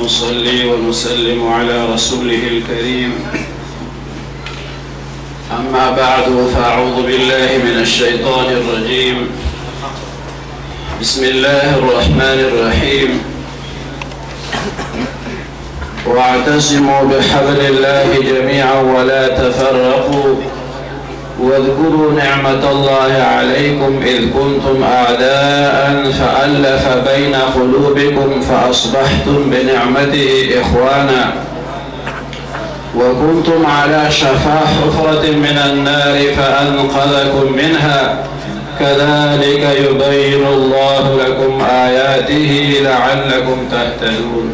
ونصلي ونسلم على رسوله الكريم. أما بعد، فأعوذ بالله من الشيطان الرجيم. بسم الله الرحمن الرحيم. واعتصموا بحبل الله جميعا ولا تفرقوا واذكروا نعمة الله عليكم إذ كنتم أعداء فألف بين قلوبكم فأصبحتم بنعمته إخوانا وكنتم على شفا حفرة من النار فأنقذكم منها كذلك يبين الله لكم آياته لعلكم تهتدون.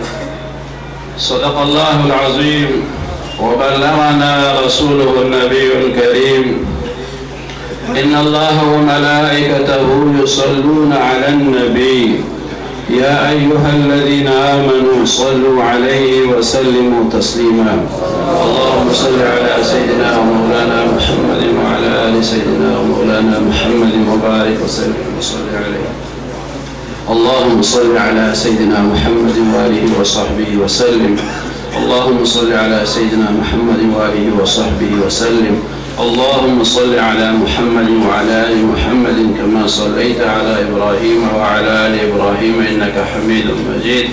صدق الله العظيم وبلغنا رسوله النبي الكريم. إن الله وملائكته يصلون على النبي يا أيها الذين آمنوا صلوا عليه وسلموا تسليما. اللهم صل على سيدنا ومولانا محمد وعلى آل سيدنا ومولانا محمد وبارك وسلم وصل عليه. اللهم صل على سيدنا محمد وآله وصحبه وسلم. اللهم صل على سيدنا محمد وآله وصحبه وسلم. اللهم صل على محمد وعلى آل محمد كما صليت على إبراهيم وعلى آل إبراهيم إنك حميد مجيد.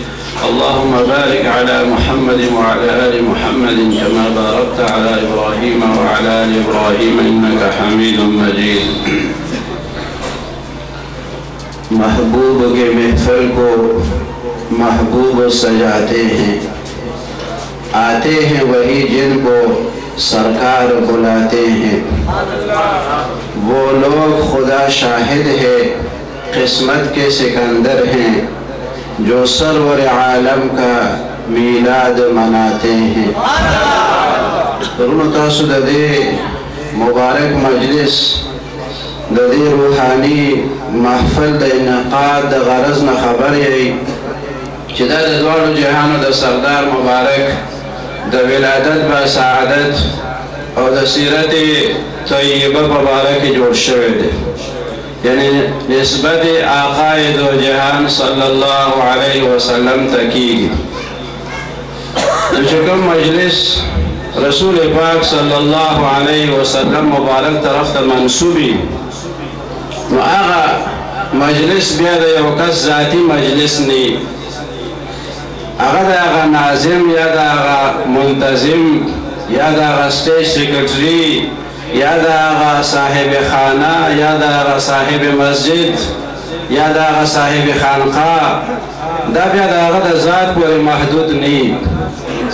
اللهم بارك على محمد وعلى آل محمد كما باركت على إبراهيم وعلى آل إبراهيم إنك حميد مجيد. محبوب के महफिल को महबूब सजाते हैं, आते हैं वही जिनको सरकार बुलाते हैं। वो लोग खुदा शाहिद है किस्मत के सिकंदर हैं जो सरवर आलम का मीलाद मनाते हैं। दे मुबारक मजलिस दे रूहानी महफिल द इनकाद द गरज न खबर यही चिदा द्वार जहान द सरदार मुबारक द विलादत ब सआदत और द सीरत तय्यबा मुबारक जोड़ शवे दे, यानी निस्बत आकाए दो जहान सल्लल्लाहु अलैहि वसल्लम तकी। जो मजलिस रसूल पाक सल्लल्लाहु अलैहि वसल्लम मुबारक तरफ मंसूबी तो आगा मजलिस बेकस ज़ाती मजलिस नहीं, आगा नाजिम या मुंतजिम या स्टेज सेक्रेटरी या साहिब खाना या साहिब मस्जिद या साहिब खानका दा ज़ात पर महदूद नहीं।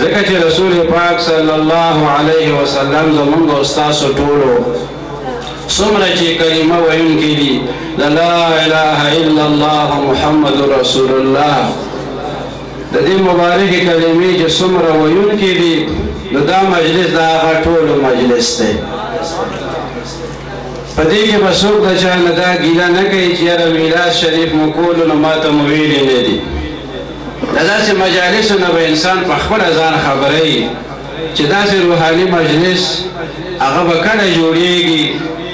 ज़िक्र रसूल पाक सल्लल्लाहु अलैहि वसल्लम ज़मन उस्ताद टोलो सुमरा ची करीमा वयन के लिए ला इलाहा इल्लल्लाह मुहम्मदुर रसूलुल्लाह दे मुबारक कलीमे जो सुमरा वयन के लिए दा मजलिस दा टोलो मजलिस थे पदे के बसों का चाह नदा गीला न कही चियारा मीलाद शरीफ मुकोल नमात मुवील ने दी दादा से मजालिस न बे इंसान पखबर अजान खबर है चिदा से रूहानी मजलिस आगा बकड़ जोड़ेगी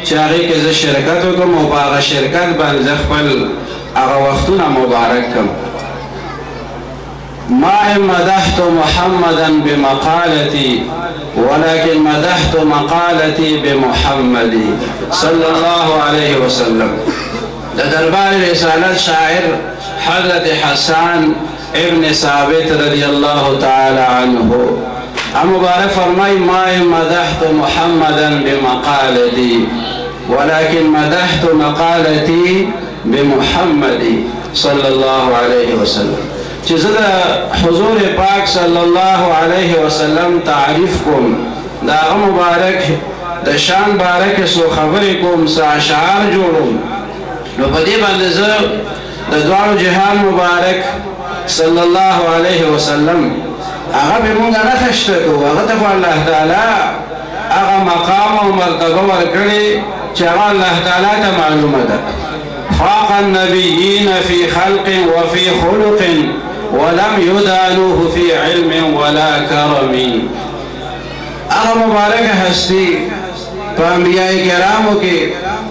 चाहे के ज़ शिरकत हो तो मुबारक शिरकत बन ज़ख़्पल आगा वक्तुना मुबारक कम मा मदहतु मुहम्मदन बिमक़ालती वलाकिन मदहतु मक़ालती बिमुहम्मदी सल्लल्लाहु अलैहि वसल्लम। दरबार रिसालत शायर हज़रत हसन इब्न साबित रज़ियल्लाहु ताला अन्हु मुबारक फरमाई मा मदहतु मुहम्मदन बिमक़ालती वलाकिन मदहतु मक़ालती बिमुहम्मदी सल्लल्लाहु अलैहि वसल्लम। चिज़दा हुज़ूर पाक सल्लल्लाहु अलैहि वसल्लम तारीफ़ कुम दा मुबारक द शान बारक सो खबर कुम सा अशार जोड़ुम नो पदे बंदज़ द द्वार जहान मुबारक सल्लल्लाहु अलैहि वसल्लम आगा बेमुंगा न खश्त को आगा तब अल्लाह ताला आगा मकाम और मर्तबा वर्कड़े चावा अल्लाह ताला का मालूम है। फ़ाक़ नबीयीन फ़ी ख़ल्क़िन व फ़ी ख़ुलुक़िन व लम युदानुहु फ़ी इल्मिन वला करमिन। आगा मुबारक हस्ती अंबियाए किरामों के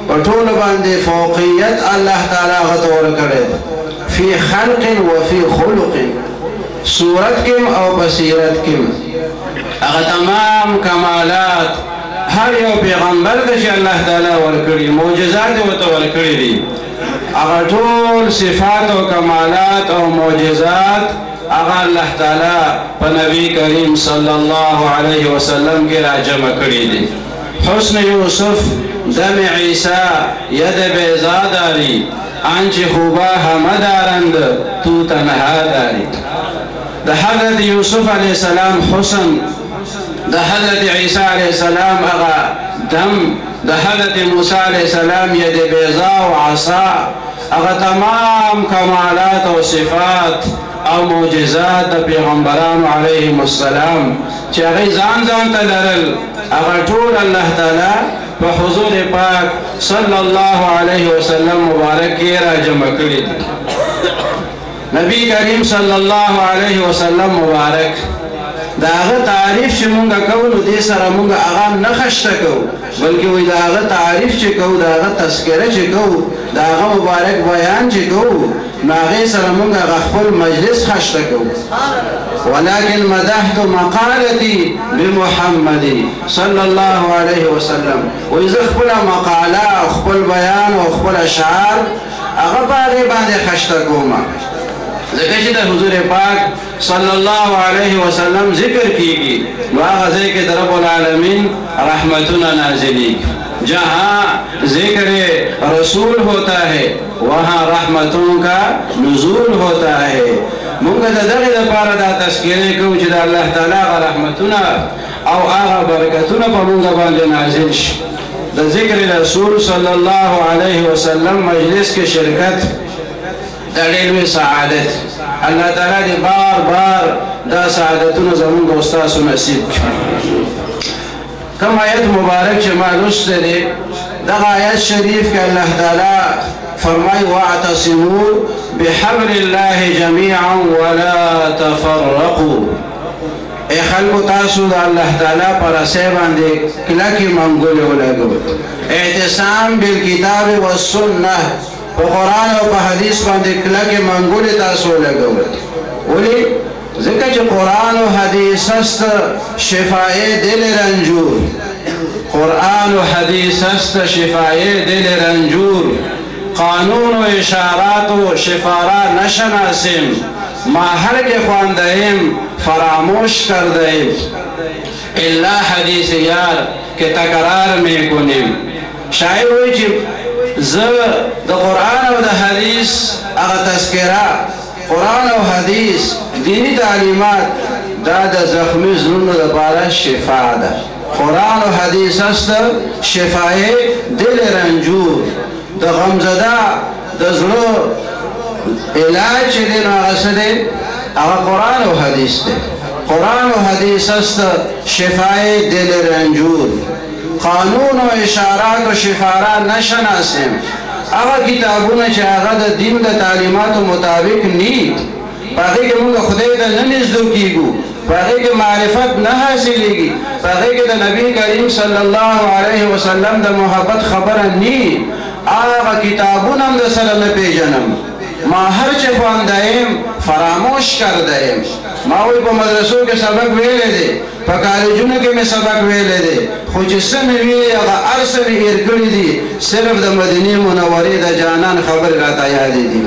पठोल बांधे फ़ौक़ियत अल्लाह ताला गतौर करे फ़ी ख़ल्क़िन व फ़ी ख़ुलुक़िन صورت کم او بصیرت کم اغا تمام کمالات هر یو پیغمبر ده چې الله تعالی ورکړي معجزات ورته ورکړي دي اغا ټول صفات او کمالات او معجزات اغا الله تعالی په نبی کریم صلی الله علیه وسلم کې راجمع کړي دي حسن یوسف دم عیسی ید بیضا داری آنچه خوبا همه دارند تو تنها داری ده حضرت یوسف علیه السلام حسن ده حضرت عیسی علیه السلام اغا دم ده حضرت موسی علیه السلام ید بیضا و عصا اغا تمام کمالات و صفات او معجزات د پیغمبرانو علیهم السلام چې هغه ځان ته لرل هغه ټول الله تعالی په حضور پاک صلی الله علیه وسلم مبارک کې راجمع کړي دي نبی کریم صلی الله علیه وسلم مبارک دا هغه تعریف چې مونږ کوو نو دې سره مونږ هغه نه خشته کوو بلکې وایي دا هغه تعریف چې کوو دا هغه تذکره چې کوو دا هغه مبارک بیان چې کوو نو هغې سره مونږ هغه خپل مجلس خشته کوو ولكن مدحت مقالتي بمحمد صلى الله عليه وسلم وإذا خپل مقاله او خپل بیان او خپل اشعار هغه باندې باندې خشته کوم ځکه چې د حضور پاک صلی الله علیه وسلم ذکر کیږي نو هغه ځای کې د رب العالمین رحمتونه نازلي جہاں ذکر رسول ہوتا ہے وہاں رحمتوں کا نزول ہوتا ہے مونږ د دغه لپاره دا تذکیره کوو چې د الله تعالی هغه رحمتونه او هغه برکتونه په مونږ باندې نازل شي د ذکر رسول صلی الله علیه وسلم مجلس کې شرکت د ډېر لوی سعادت الله تعالی دې بار بار دا سعادتونه زموږ او ستاسو نصیب کړي کوم آیت مبارک چې ما لوستی دی دغه آیت شریف کې الله تعالی فرمای واعتصموا بحبل الله جميعا ولا تفرقوا اے خلقو تاسو د الله تعالی پر اسه باندې کلکې منګولې ولګوئ اعتصام بالکتاب والسنه په قرآن او په حدیث باندې کلکې منګولې تاسو ولګوئ ولې ذکر چې قرآن و حدیث است شفای دل رنجور قرآن و حدیث است شفای دل رنجور قانون و اشارات و شفارا نشناسیم ما هر که خواندهیم فراموش کردهیم الا حدیث یار که تکرار میکنیم شاعر وی چې زه د قرآن او د حدیث هغه تذکره قرآن او حدیث دینی تعلیمات دا د زخمی زړونو لپاره شفا ده قرآن او حدیث است شفای دل رنجور د غمزده د زړه علاج چې دی نو هغه څه دی هغه قرآن او حدیث دی قرآن او حدیث است شفای دل رنجور قانون و اشارات و شفارا نشناسیم هغه کتابونه چې هغه د دین د تعلیماتو مطابق نی په هغې کې مونږ خدای ته نه نږدې کېږو په هغې کې معرفت نه حاصلېږي په هغې کې د نبي کریم صلی الله علیه وسلم د محبت خبره نی هغه کتابونه هم د سره نه پېژنم ما هر چه خواندهیم فراموش کردهیم ما وی په مدرسو کې سبق ویلی دی په کالجونو کې مې سبق ویلی دی خو چې څه مې ویلي هغه هر څه مې هېر کړي دي صرف د مدینې منورې د جانان خبرې راته یادې دي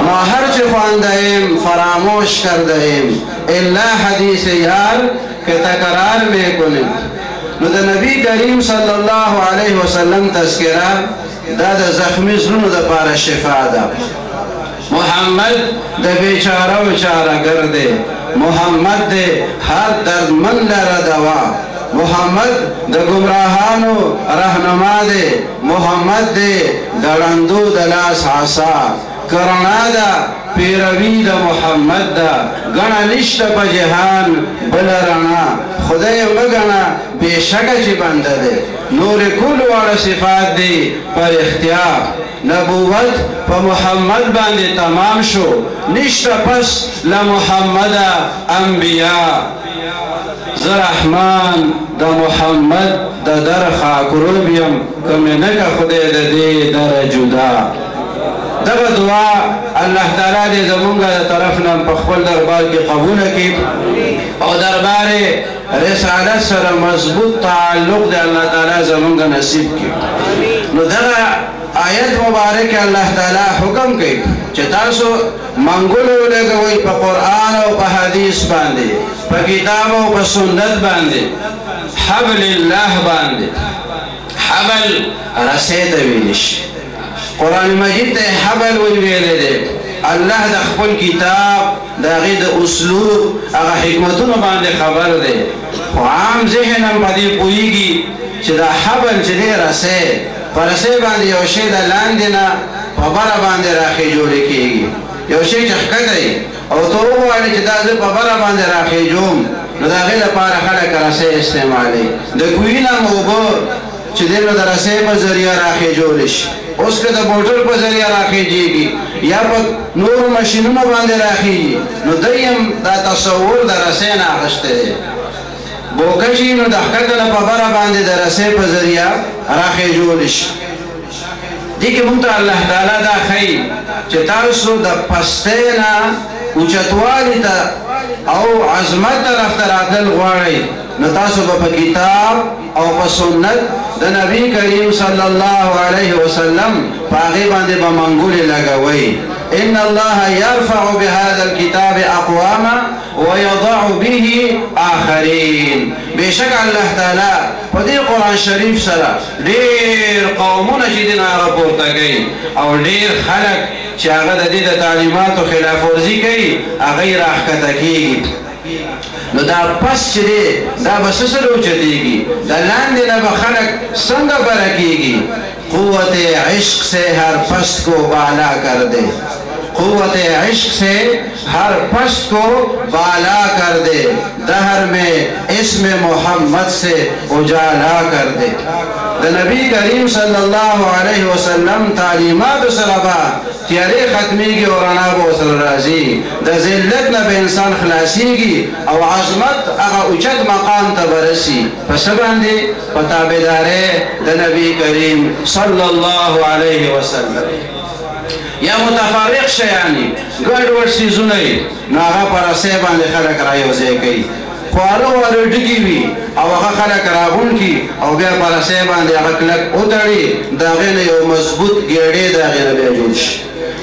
ما هر چه خواندهیم فراموش کردهیم الا حدیث یار که تکرار میکنیم نو د نبی کریم صلی الله علیه وسلم تذکره دا د زخمی زړونو دپاره شفا ده محمد د بیچاره و چارهګر دی محمد دی هر دردمن لره دوا محمد د ګمراهانو رهنما دی محمد دی د ړندو د لاس عصا کرنا ده پیروي د محمد ده ګڼه نشته په جهان بله رڼا خدای وګڼه بېشکه چې بنده دی نور کل واړه صفات دی پر اختیار نبوت په محمد باندې تمام شو نشته پس له محمده انبیا زه رحمان د محمد د در خاکروب یم که مې نه که خدای د دې دره جدا دغه دعا الله تعالی دې زمونږ د طرف نه په خپل دربار کې قبول کړي او دربار رسالت سره مضبوط تعلق دې الله تعالی زمونږ نصیب کړي. نو دغه آیت مبارک الله تعالی حکم کوي چې تاسو منګولو لګوي په قرآن او په حدیث باندې، په کتاب او په سنت باندې، حبل الله باندې. حبل رسې ته ویل شي، قرآن مجید ته حبل ویل دی. الله د خپل کتاب د هغې د اسلوب هغه حکمتونو باندې خبر دی، خو عام ذهن هم په دې پوهېږي چې دا حبل چې دی رسې، په رسۍ باندې یو شی د لاندې نه په بره باندې راخې جوړې کېږي. یو شی چې ښکته وي او ته وغواړې چې دا زه په بره باندې راخېجوم، نو د هغې لپاره خلک رسۍ استعمالوي. د کوهي نه اوبه چې دی نو د رسۍ په ذریعه راخېجولی شي. اوس که د موټر په ذریعه راخېجېږي یا په نورو مشینونو باندې راخېږي، نو دی هم دا تصور د رسۍ نه اخیستی دی. بوکه شي نو د ښکته نه په بره باندې د رسۍ په ذریعه راخېجولی شي. دې کې موږ ته الله تعالی دا ښیي چې تاسو د پستۍ نه اوچتوالي ته او عظمت طرف ته راتلل غواړئ، نو تاسو به په کتاب او په سنت د نبی کریم صلی الله علیه وسلم په هغې باندې به منګولې لګوئ. ان الله يرفع بهذا الكتاب اقواما ويضع به آخرين. بشک الله تعالی په دې قرآن شریف سره ډېر قومونه چې دین هغه پورته کوي او ډېر خلک چې هغه د دې د تعلیماتو خلاف ورزي کوي هغه یې راښکته کېږي. نو دا پس چې دی دا به څه سره اوچتېږي، د لاندې نه به خلک څنګه بره کېږي. قوت عشق سے ہر پست کو بالا کر دے، قوت عشق سے ہر پست کو بالا کر دے، دہر میں اسم محمد سے اجالا کر دے. د نبی کریم صلی الله علیه وسلم تعلیمات سره به تیارې ختمیږي او رڼا به ورسره راځي. د ذلت نه به انسان خلاصیږي او عظمت هغه اوچت مقام ته به رسي. په څه باندې؟ په تابعدارۍ د نبی کریم صلی الله علیه وسلم. یا متفرق شیانی ګډوډ څیزونه وي، نو هغه په رسۍ باندې خلک رایوځای کوي. خواړه واړه ډکي وي او هغه خلک راغون کي او بیا په رسۍ باندې هغه کلک وتړي، د هغې نه یو مضبوط ګېډې د هغې نه بیا جوړ شي.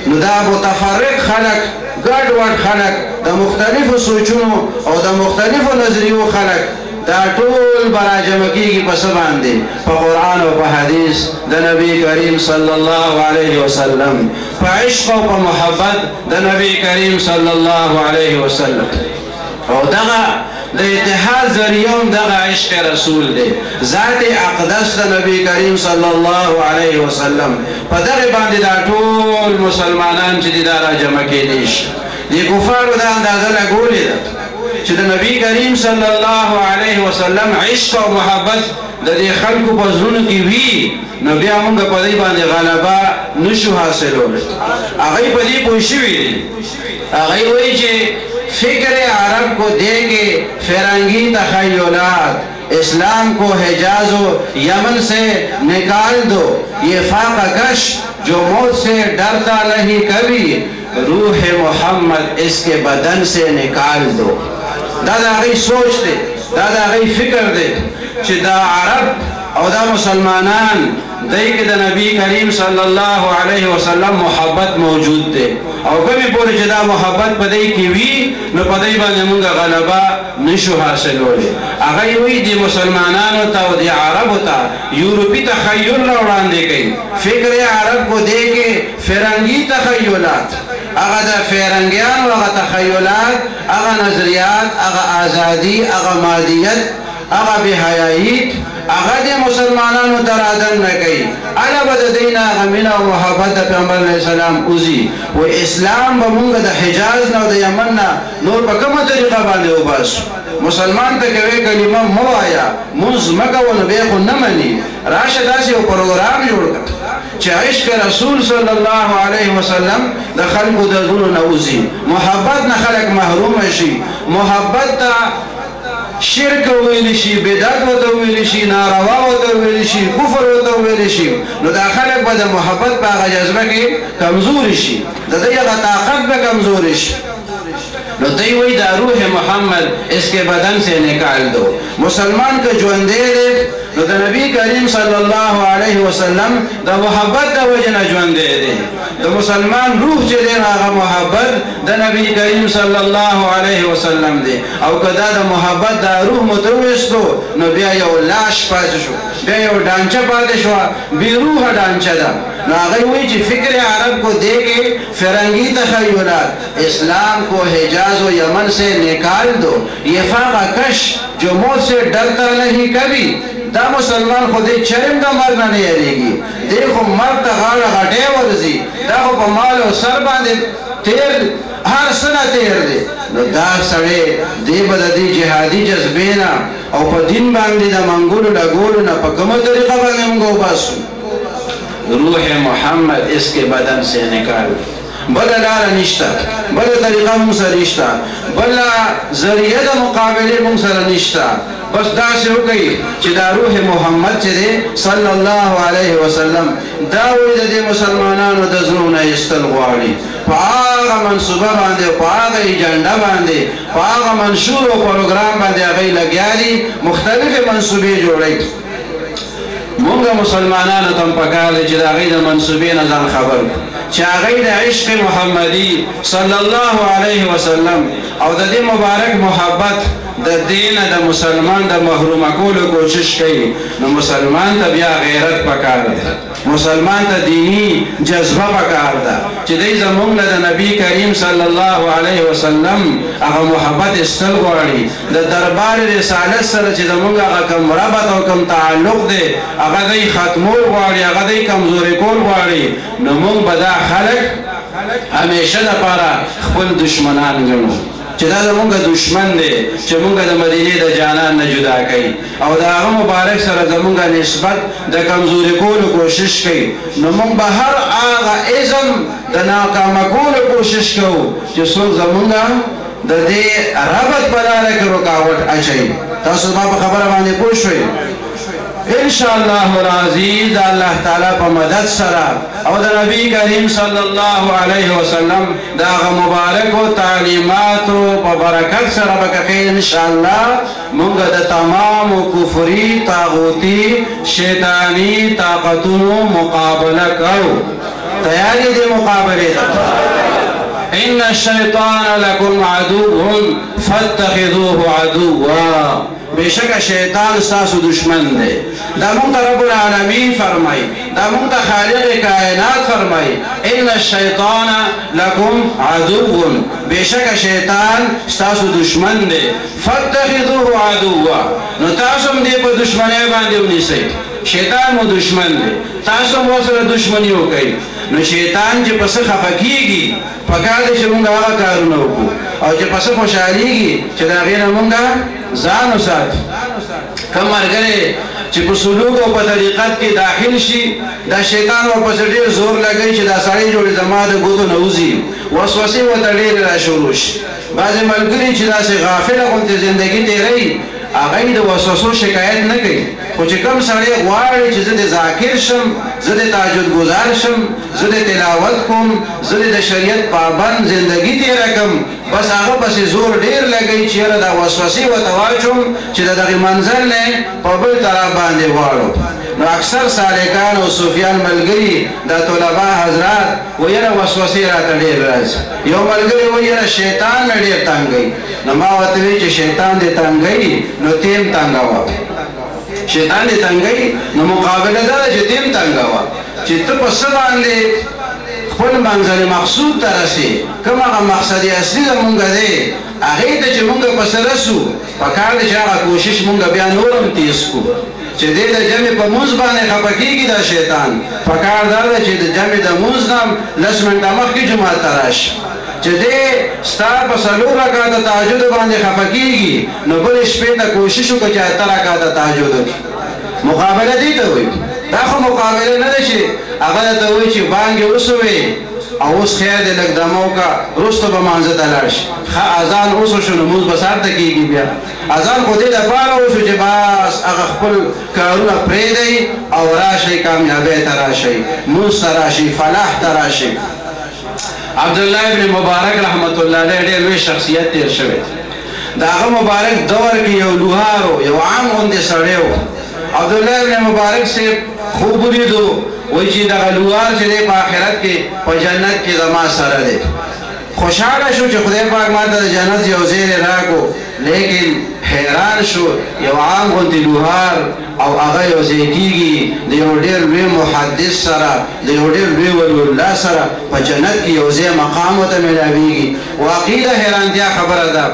نو دا متفرق خلک، ګډوډ خلک، د مختلفو سوچونو او د مختلفو نظریو خلک، دا ټول به راجمع کېږي په څه باندې؟ په قرآن او په حدیث د نبی کریم صلی الله علیه وسلم، په عشق او په محبت د نبی کریم صلی الله علیه وسلم. او دغه د اتحاد ذریعه هم دغه عشق رسول دی، ذات اقدس د نبی کریم صلی الله علیه وسلم. په دغه باندې دا ټول مسلمانان چې دي دا راجمع کېدی شي. دې کفارو دا اندازه لګولې ده چې د نبی کریم صلی الله علیه وسلم عشق او محبت د دې خلکو په زړونو کې وي، نو بیا موږ په دې باندې غلبه نشو حاصلولی. هغوی په دې پوه شوي دي. هغوی وایي چې فکر عرب کو دے کے فرنگی تخیلات، اسلام کو حجاز و یمن سے نکال دو، یہ فاقہ کش جو موت سے ڈرتا نہیں کبھی، روح محمد اس کے بدن سے نکال دو. دا غی سوچ دے، دا غی فکر دے چې دا عرب او دا مسلمانان دای کې د نبی کریم صلی الله علیه وسلم محبت موجود دی، او کومې پورې چې دا محبت په دای کې وي نو په دای باندې موږ غلبه نشو حاصلولی. هغه وایي د مسلمانانو ته او د عربو ته یورپي تخیل را وړاندې کوي. فکر عرب کو دے کے فرنگی تخیلات، هغه د فرنګیانو هغه تخیلات، هغه نظریات، هغه ازادي، هغه مادیت، هغه بهایي، هغه د مسلمانانو ته رادن نه کوي. هغه به د دوی نه هغه مینه او محبت د پیغمبر علیه السلام وځي. و اسلام به موږ د حجاز نه او د یمن نه نور په کومه طریقه باندې وباسو. مسلمان ته کوي کلمه مه وایه، مونځ مه کوه، نو بیا خو نه مني. راشه داسې یو پروګرام جوړ کړه چې عشق رسول صلی الله علیه وسلم د خلکو د زړونو نه وځي، محبت نه خلک محروم شي، محبت ته شرک ویل شي، بدعت ورته ویل شي، ناروا ورته ویل شي، کفر ورته ویل شي، نو دا خلک به د محبت په هغه جذبه کې کمزوري شي، د دوی هغه طاقت به کمزوري شي. نو دوی وایي دا روح محمد اس کے بدن سے نکال دو. مسلمان که ژوندی دی نو د نبی کریم صلی الله علیه وسلم د محبت د وجې نه ژوندی دی. د مسلمان روح چې دی هغه محبت د نبی کریم صلی الله علیه وسلم دی. او که دا د محبت دا روح متویستو نو بیا یو لاش پاتې شو، بیا یو ډانچه پاتې شوه، بې روحه ډانچه ده. نو هغوی وایي چې فکر عرب کو دے کے فرنگی تخیلات اسلام کو حجاز و یمن سے نکال دو، یہ فاقہ کش جو موت سے ڈرتا نہیں کبھی. دا مسلمان خودی چرم دا مرد نه یریږي، دی خو مرد ته غاړه غټې ورځي، دا خو په مال او سر باندې تیر هر څه نه تیر دی. نو دا سړی دی به د دې جهادي جذبې نه او په دین باندې د منګولو ډګولو نه په کومه طریقه باندې موږ وباسو؟ روح محمد اس کے بدن سے نکال. بلا لاره نشته، بلا طریقه موږ سره نشته، بلا ذریعه د مقابلې موږ سره نشته. بس داسې وکړئ چې دا روح محمد چې دی صلی الله علیه وسلم دا وایي د دې مسلمانانو د زړونو نه ایستل غواړي. په هغه منصوبه باندې، په هغه ایجنډه باندې، په هغه منشور او پروګرام باندې هغوی لګیا دي، مختلفې منصوبې جوړوي. مونږ مسلمانانو ته هم پکار دی چې د هغوی د منصوبې نه ځان خبر کړو، چې هغوی د عشق محمدي صلی الله علیه وسلم او د دې مبارک محبت د دین د مسلمان د محرومه کولو کوشش کوي. نو مسلمان ته بیا غیرت پکار دی، مسلمان ته دینی جذبه پکار ده چې دی زموږ نه د نبی کریم صلی الله علیه وسلم هغه محبت ایستل غواړي. د دربار رسالت سره چې زموږ هغه کوم ربط او کوم تعلق دی هغه دی ختمول غواړي، هغه دی کمزوري کول غواړي. نو موږ به دا خلک همیشه دپاره خپل دشمنان ګڼو چې دا زمونږ دشمن دی چې مونږ د مدینې د جانان نه جدا کوي او د هغه مبارک سره زمونږ نسبت د کمزوري کولو کوشش کوي. نو مونږ به هر هغه ازم د ناکامه کولو کوشش کوو چې څوک زمونږ د دې ربط په لاره کې رکاوټ اچوي. تاسو به په خبره باندې پوه شوئ. انشاءاللہ العزیز اللہ تعالیٰ پا مدد سرا او دا نبی کریم صلی اللہ علیہ وسلم دا مبارک و تعلیمات و پا برکت سرا بکخیر انشاءاللہ منگا دا تمام و کفری طاغوتی شیطانی طاقتون مقابلہ کرو. تیاری دے مقابلے دا ان الشیطان لکم عدو فاتخذوه عدوا. بیشک شیطان ستاسو دشمن دی. دا مونږ ته رب العالمین فرمای، دا مونږ ته خالق کائنات فرمای ان الشیطان لکم عدو، بیشک شیطان ستاسو دشمن دی. فاتخذوه عدوا. نو تاسو هم دې په دشمنۍ باندې ونیسئ. شیطان مو دشمن دی، تاسو هم ورسره دشمني وکئ. نو شیطان چې په څه خفه کېږي پکار دی چې مونږ هغه کارونه وکړو، او چې په څه خوشحالېږي چې د هغې نه مونږ ځان وساتو. کوم ملګری چې په سلوک او په طریقت کې داخل شي دا شیطان ورپسې ډېر زور لګوي چې دا سړی جوړې زما د ګوتو نه وځي، وسوسې ورته ډېرې راشروع شي. بعضې ملګري چې داسې غافله غوندې زندګي تېروي هغوی د وسوسو شکایت نه کوي، خو چې کوم سړی غواړي چې زه د ذاکر شم، زه د تهجد گزار شم، زه د تلاوت کوم، زه د شریعت پابند زندگی تیره کم، بس هغه پسې زور ډېر لګوي چې یاره دا وسوسې ورته واچوم چې د دغې منزل نه په بل طرف باندې واړو. نو اکثر سالکان او صوفیان ملګري دا طلبا حضرات و یاره وسوسې راته ډېر راځي. یو ملګري و یاره شیطان مې ډېر تنګوي. نو ما ورته وایي چې شیطان دې تنګوي نو ته هم تنګوه. شیطان دې تنګوي نو مقابله دا ده چې ته هم تنګوه، چې ته په څه باندې خپل منزل مقصود ته رسې، کوم هغه مقصد اصلي زمونږ دی هغې ته چې مونږ پسې رسو پکار دی چې هغه کوشش مونږ بیا نور هم تیز کړو. چې دې د جمع په مونځ باندې خفه کېږي دا شیطان، پکار دا ده چې د جمع د مونځ نه هم 10 منټه مخکې جومات ته راشي. چې دې ستا په 4 رکعته تهجد باندې خفه کېږي نو بلې شپې ته کوشش وکړه چې 8 رکعته تهجد وکړي. مقابله دې ته وایي. دا خو مقابله نه ده چې هغه ته وایي چې بانګې وسوې او اوس خیر دی لږ دمه وکړه وروسته به مانځه ته لاړ شي ښه اذان اوس وشو نو لمونځ به سهار ته کېږي بیا اذان خو دې لپاره وشو چې بس هغه خپل کارونه پرېږدئ او راشئ کامیابۍ ته راشئ لمونځ ته راشئ فلاح ته راشئ عبدالله ابن مبارک رحمت الله علیه ډېر لوی شخصیت تېر شوی د هغه مبارک دور کې یو لوهار و یو عام غوندې سړی و عبدالله ابن مبارک صاحب خوب ولیدو وایي چې دغه لوهار چې دی په آخرت کې په جنت کې زما سره دی خوشحاله شو چې خدای پاک ما ته د جنت یو ځای راکړو لیکن حیران شو یو عام غوندې لوهار او هغه یو ځای کېږي د یو ډېر لوی محدث سره د یو ډېر لوی ولی الله سره په جنت کې یو ځای مقام ورته میلاویږي واقعي د حیرانتیا خبره ده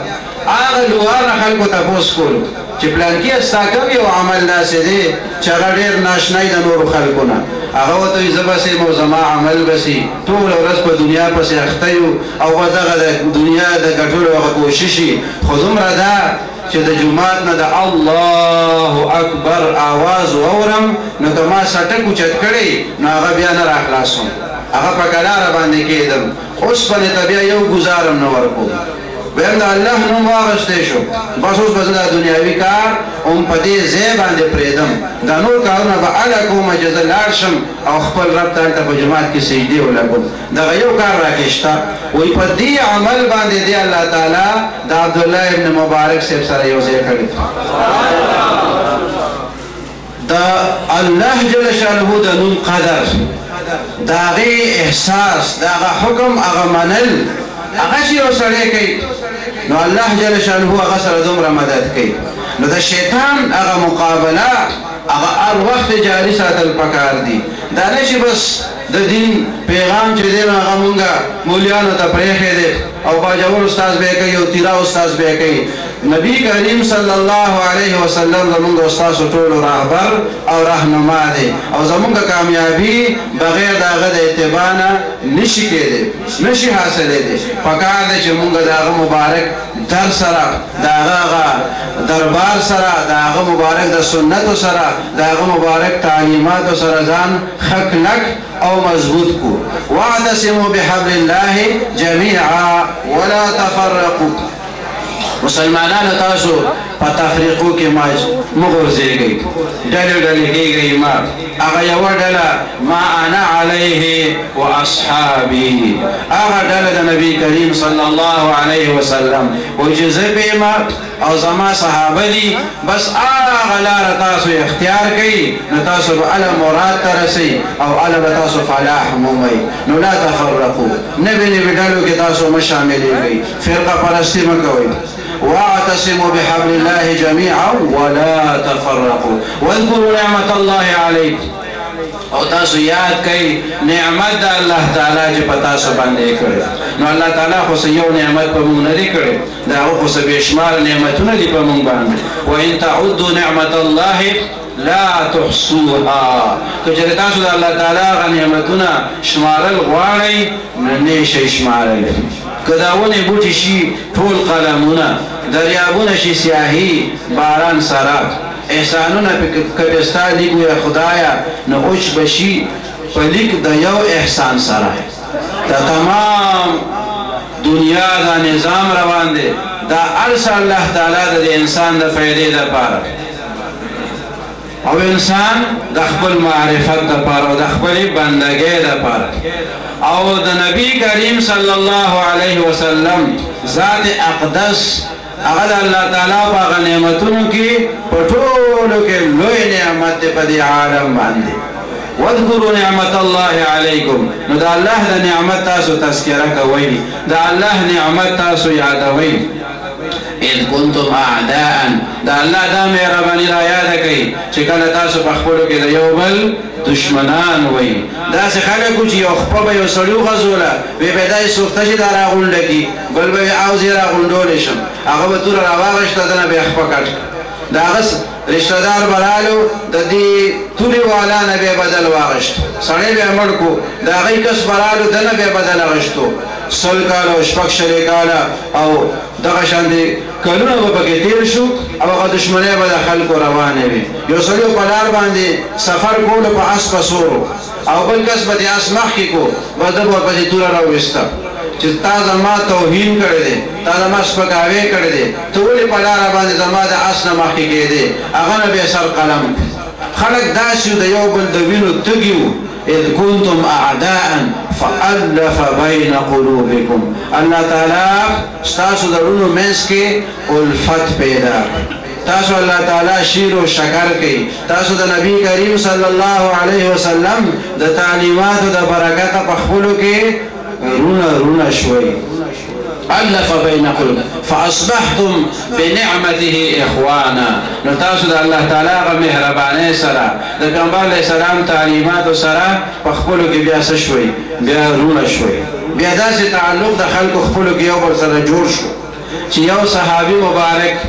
هغه لوهار نه خلکو تپوس کولو چې پلانکي ستا کوم یو عمل داسې دی چې هغه ډېر ناشنای د نورو خلکو نه هغه ورته وایي زه بس یم او زما عمل بس وي ټوله ورځ په دنیا پسې اخته یو او په دغه د دنیا د ګټلو هغه کوشش وي خو دومره ده چې د جومات نه د الله اکبر آواز واورم نو که ما سټک اوچت کړی نو هغه بیا نه راخلاصوم هغه په کلاره باندې کېدم اوسپنې ته بیا یو ګزارم نه ورکوم ویم د الله نوم واغستی شو بس اوس به زه دا دنیاوي کار هم په دې ځای باندې پرېږدم دا نور کارونه به هله کومه چې زه لاړ شم او خپل رب ته هلته په جومات کې سجدې ولګوم دغه یو کار راکې شته وایي په دې عمل باندې دی الله تعالی د عبدالله ابن مبارک صاحب سره یو ځای کړی د الله جل شانه د نوم قدر د هغې احساس د هغه حکم هغه منل هغه چې یو سړی کوي نو الله جل شانه هغه سره دومره مدد کوي نو د شیطان هغه مقابله هغه هر وخت جاري ساتل پکار دي دا نه چې بس د دین پیغام چې دی نو هغه مونږه مولیانو ته پرېښی دی او باجوړ استاذ به یې کوي او تیرا استاذ به یې کوي نبی کریم صلی الله علیه وسلم زمونږ استاذ ټولو رهبر او رهنما دی او زمونږ کامیابي بغیر د هغه د اتباع نه نشي کېدی نشي حاصلېدی پکار دی چې مونږ د هغه مبارک در سره د هغه دربار سره د هغه مبارک د سنتو سره د هغه مبارک تعلیماتو سره ځان ښه کلک او مضبوط کو واعتصموا بحبل الله جميعا ولا تفرقوا مسلمانانو تاسو په تفریقو کې مه غورځېږئ ډلې ډلې کېږئ مه هغه یوه ډله ما انا علیه واصحابي هغه ډله د نبي کریم صلی الله علیه وسلم وایي چې زه به یم او زما صحابه دي بس هغه لاره تاسو اختیار کوئ نو تاسو به هله مراد ته رسئ او هله به تاسو فلاح مومئ نو لا تفرقو نوې نوې ډلو کې تاسو مه شاملېږئ فرقه پرستي مه کوئ واعتصموا بحبل الله جميعا ولا تفرقوا واذكروا نعمة الله عليكم او تاسو یاد کئ نعمت د الله تعالی چې په تاسو باندې کړی نو الله تعالی خو یو نعمت په موږ نه دی کړی دا خو بې شمار نعمتونه دي په موږ باندې وان تعدوا نعمت الله لا تحصوها که چېرې تاسو د الله تعالی هغه نعمتونه شمارل غواړئ نو نه شئ شمارلی که دا ونې بوټي شي ټول قلمونه دریابونه شي سیاهي باران سره احسانونه که ستا لیک وي خدایه نو اوچ به شي په لیک د یو احسان سره د تمام دنیا دا نظام روان دی دا ارسه الله تعالی د انسان د فایدې دپاره او انسان د خپل معرفت دپاره او د خپلې بندګۍ دپاره او د نبی کریم صلی الله علیه وسلم ذات اقدس هغه د الله تعالی په هغه نعمتونو کې په ټولو کې لوی نعمت دی په دې عالم باندې واذکروا نعمت الله علیکم نو د الله د نعمت تاسو تذکره کوئ د الله نعمت تاسو یادوئ اذ کنتم اعداء دا الله دا مهرباني را یاد کړئ چې کله تاسو په خپلو کې د یو بل دشمنان وئ داسې خلک وو چې یو خپه به یو سړي وغځوله وی به داسې سوخته چې دا راغونډه کړي بل به وي او زه یې راغونډولی شم هغه به توره راواغېشته دنه به یې خپه کټ د هغه رشته دار به رالو د دې تورې والا نه به یې بدل واغېشت سړی به یې مړ کړو د هغې کس به رالو دنه به یې بدل اغېشتو 100 کاله او 6 کاله او دغه شاندې کلونه به پکې تېر شو او هغه دشمنۍ به د خلکو روانې وي یو سړي په لار باندې سفر کولو په اس په سورو او بل کس به د آس مخکې کو بس ده به ورپسې توره راوویسته چې تا زما توهین کړی دی تا زما سپکاوی کړی دی ته ولې په لاره باندې زما د آس نه مخکې کېدې هغه نه بیا سر قلم خلک داسې د یو بل د وینو تږي وو اذ كنتم اعداء فالف بين قلوبكم الله تعالی ستاسو د زړونو منځ کې الفت پیدا تاسو الله تعالی شیر و شکر کوي تاسو د نبی کریم صلی الله علیه وسلم د تعلیماتو د برکت په خپلو کې رونه شوي ألف بين قلوب فأصبحتم بنعمته إخوانا نتاسو دا الله تعالی غا مهربانه سرا دا پیغمبر علیہ السلام تعلیمات سرا پخپلو کی بیا سشوی بیا رونه شوی بیا داسی تعلق دا خلق خپلو کی یو بل سر جوړ شو چی یو صحابی مبارک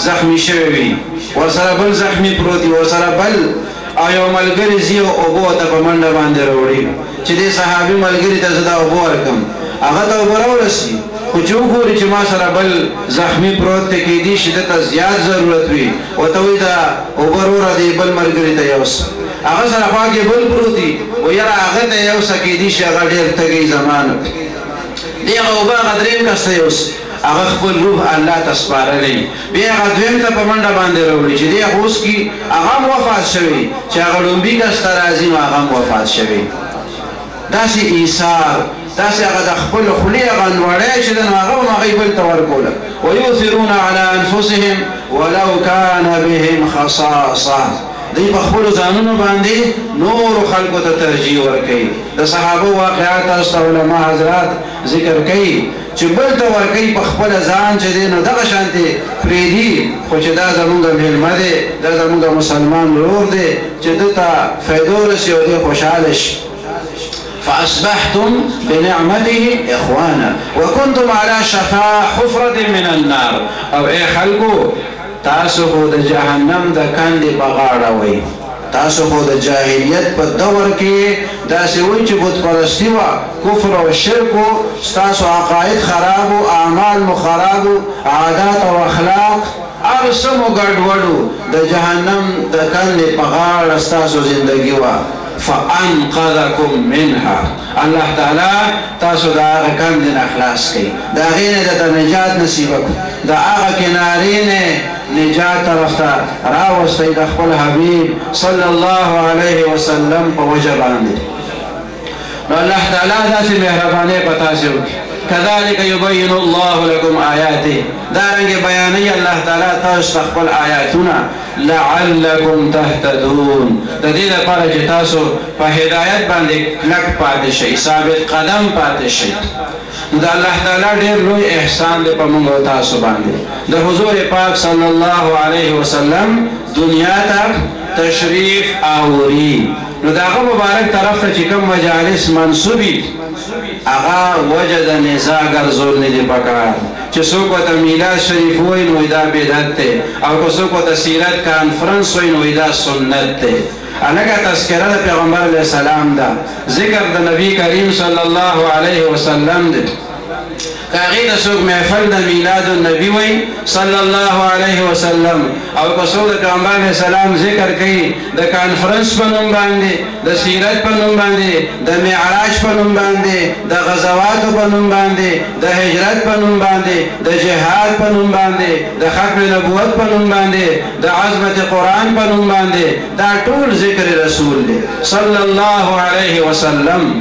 زخمی شوی ورسره بل زخمی پروتی ورسره بل آیو ملګری زیو اوبو تا پا منډه باندې روړي چې دې صحابي ملګری ته زه دا اوبو ورکم هغه ته اوبه راورسي خو چې وګوري چې ما سره بل زخمی پروت دی کیدی شي دته زیات ضرورت وي ورته وایي دا اوبه وروره دی بل ملګري ته یوسه هغه سره خوا کې بل پروت دی وایي یاره هغه ته یوسه کیدی شي هغه ډېر تږی زمانه دی هغه اوبه هغه درېیم کس ته یوسه هغه خپل روح الله ته سپارلی بیا هغه دویم ته په منډه باندې راوړي چې دی هغه اوس کې هغه هم وفات شوی چې هغه لومبي کس ته راځي نو هغه هم وفات شوی داسې ایثار داسې هغه د خپل خولې هغه نوړی چې د نو هغه هم هغوی بل ته ورکوله ویؤثرون علی انفسهم ولو کان بهم خصاصه دوی په خپلو ځانونو باندې نورو خلکو ته ترجیح ورکوي د صحابه واقعات تاسو ته علما حضرات ذکر کوي چې بل ته ورکوي په خپله ځان چې دی نو دغه شانتې پرېږدي خو چې دا زمونږ مېلمه دی دا زمونږ مسلمان ورور دی چې ده ته فایدو رسي او دی خوشحاله شي فأصبحتم بنعمته إخوانا وكنتم على شفا حفرة من النار او اي خلقو تاسو خو د جهنم د کندې په غاړه وئ تاسو خو د جاهلیت په دور کې داسې وئ چې بت پرستي وه کفر او شرک و ستاسو عقاید خراب و اعمال مو خراب و عادات او اخلاق هر څه مو ګډوډ و د جهنم د کندې په غاړه ستاسو زندګي وه فانقذكم منها الله تعالی تاسو دا هغه کندې نه خلاص کړي د هغې نه درته نجات نصیب کړو د هغه کنارې نه نجات طرف ته راوستی د خپل حبیب صلی الله علیه وسلم په وجه باندې نو الله تعالی داسې مهربانۍ په تاسې وکړي كذلك يبين الله لكم آياته دارنګ بیانوي الله تعالی تاسو ته خپل آیاتونه لعلكم تهتدون د دې لپاره چې تاسو په هدایت باندې کلک پاتې شئ ثابت قدم پاتې شئ د الله تعالی ډېر لوی احسان دی په موږ او تاسو باندې د حضور پاک صلی الله علیه وسلم دنیا ته تشریف آوری نو د هغه مبارک طرف ته چې کوم مجالس منصوبي هغه وجه د نزاع ګرځول نه دي پکار چې څوک ورته میلاد شریف وایي نو دا بدعت دی او که څوک ورته سیرت کانفرنس وایي نو دا سنت دی هلکه تذکره د پیغمبر علیه السلام ده ذکر د نبی کریم صلی الله علیه وسلم دی که هغې ته څوک محفل د میلاد النبي وایي صلی الله علیه وسلم او که څوک د پیغمبر علیه السلام ذکر کوي د کانفرنس په نوم باندې د سیرت په نوم باندې د معراج په نوم باندې د غزواتو په نوم باندې د هجرت په نوم باندې د جهاد په نوم باندې د ختم نبوت په نوم باندې د عظمت قرآن په نوم باندې دا ټول ذکر رسول دی صلی الله علیه وسلم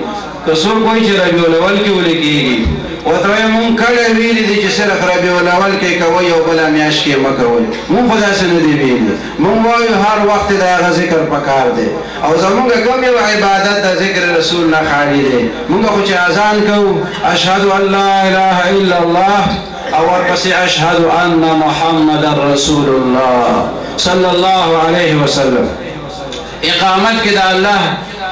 که څوک وایي چې ربیع الاول کې ولې کېږي ورته وایي مونږ کله ویلي دي چې صرف ربیع الاول کې کوئ او بله میاشت کې مه کوئ مونږ خو داسې نه دي ویلي مونږ وایو هر وخت د هغه ذکر پکار دی او زمونږ کوم یو عبادت د ذکر رسول نه خالي دی مونږ خو چې اذان کوو اشهد ان لا اله الا الله او ورپسې اشهد ان محمد رسول الله صلی الله علیه وسلم اقامت کې د الله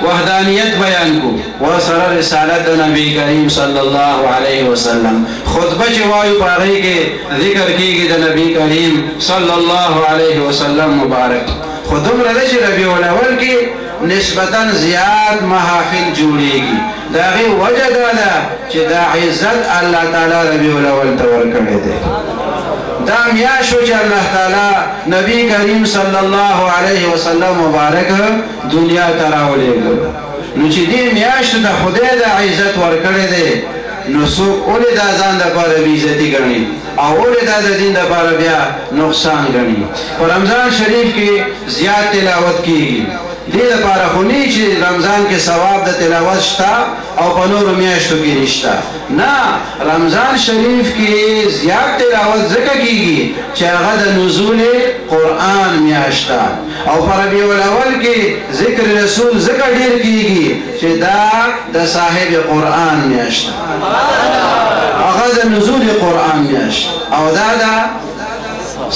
وحدانیت بیان کو ورسره رسالت د نبی کریم صلی الله علیه وسلم خطبه چې وایو په هغې کې ذکر کېږي د نبی کریم صلی الله علیه وسلم مبارک خو دومره ده چې ربیع الاول کې نسبتا زیات محافل جوړېږي د هغې وجه دا ده چې دا عزت الله تعالی ربیع الاول ته ورکړی دی دا میاشو چې الله تعالی نبی کریم صلی الله علیه وسلم مبارک دنیا ته راولېږه نو چې دې میاشتو ته خدای دا عزت ورکړی دی نو څوک ولې دا ځان دپاره بېعزتي ګڼي او ولې دا د دین دپاره بیا نقصان ګڼي په رمضان شریف کې زیات تلاوت کېږي دې دپاره خو نه چې رمضان کې ثواب د تلاوت شته او په نورو میاشتو کې نشته نه رمضان شریف کې زیات تلاوت ځکه کېږي چې هغه د نزول قرآن میاشت ده او په ربیع الاول کې ذکر رسول ځکه ډېر کېږي چې دا د صاحب قرآن میاشت ده هغه د نزول قرآن میاشت او دا د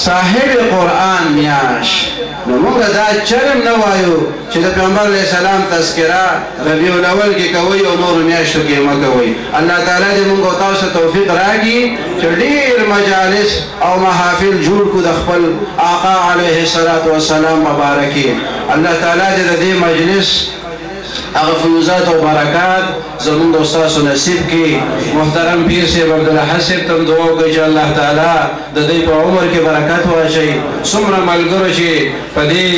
صاحب قرآن میاشت نو موږ دا چرم نه وایو چې د پیغمبر علیه السلام تذکره ربیع الاول کې کوئ او نورو میاشتو کې مه کوئ الله تعالی دې موږ او تاسو توفیق راکړي چې ډېر مجالس او محافل جوړ کړو د خپل آقا علیه السلام مبارکي الله تعالی دې د دې مجلس هغه فیوزات او برکات زمونږ د استاسو نصیب کړي محترم پیر صاحب عبدالحق صاحب ته هم دعا وکړئ چې الله تعالی د دوی په عمر کې برکت واچوي څومره ملګرو چې په دې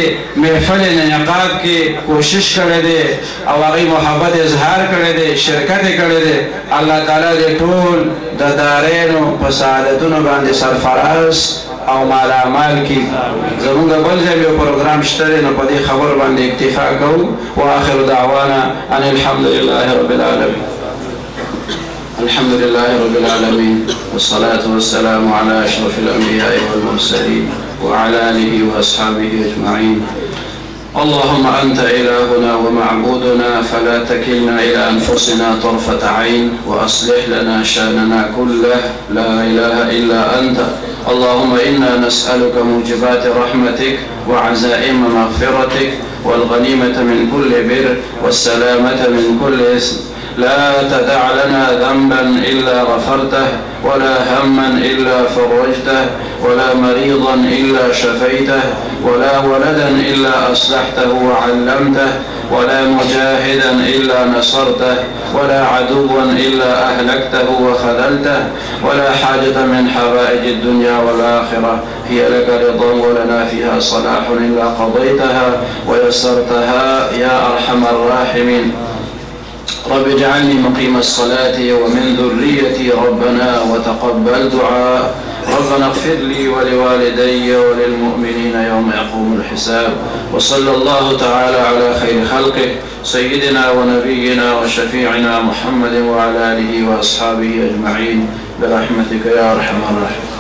محفل انعقاد کې کوشش کړی دی او هغوی محبت اظهار کړی دی شرکت یې کړی دی الله تعالی دې ټول د دارینو په سعادتونو باندې سرفراز او مالامال کی زمونږ بل ځای یو پروګرام شته دی نو په دې خبر باندې اکتفا کوو واخر دعوانا ان الحمد لله رب العالمين الحمد لله رب العالمين والصلاة والسلام على أشرف الأنبياء والمرسلين وعلى آله وأصحابه أجمعين اللهم أنت إلهنا ومعبودنا فلا تكلنا إلى أنفسنا طرفة عين وأصلح لنا شأننا كله لا إله إلا أنت اللهم إنا نسألك موجبات رحمتك وعزائم مغفرتك والغنيمة من كل بر والسلامة من كل إثم لا تدع لنا ذنبا إلا غفرته ولا هما إلا فرجته ولا مريضا إلا شفيته ولا ولدا إلا أصلحته وعلمته ولا مجاهدا إلا نصرته ولا عدوا إلا أهلكته وخذلته ولا حاجة من حوائج الدنيا والآخرة هي لك رضا ولنا فيها صلاح إلا قضيتها ويسرتها يا أرحم الراحمين رب اجعلني مقيم الصلاة ومن ذريتي ربنا وتقبل دعاء ربنا اغفر لي ولوالدي وللمؤمنين يوم يقوم الحساب وصلى الله تعالى على خير خلقه سيدنا ونبينا وشفيعنا محمد وعلى آله وأصحابه أجمعين برحمتك يا أرحم الراحمين.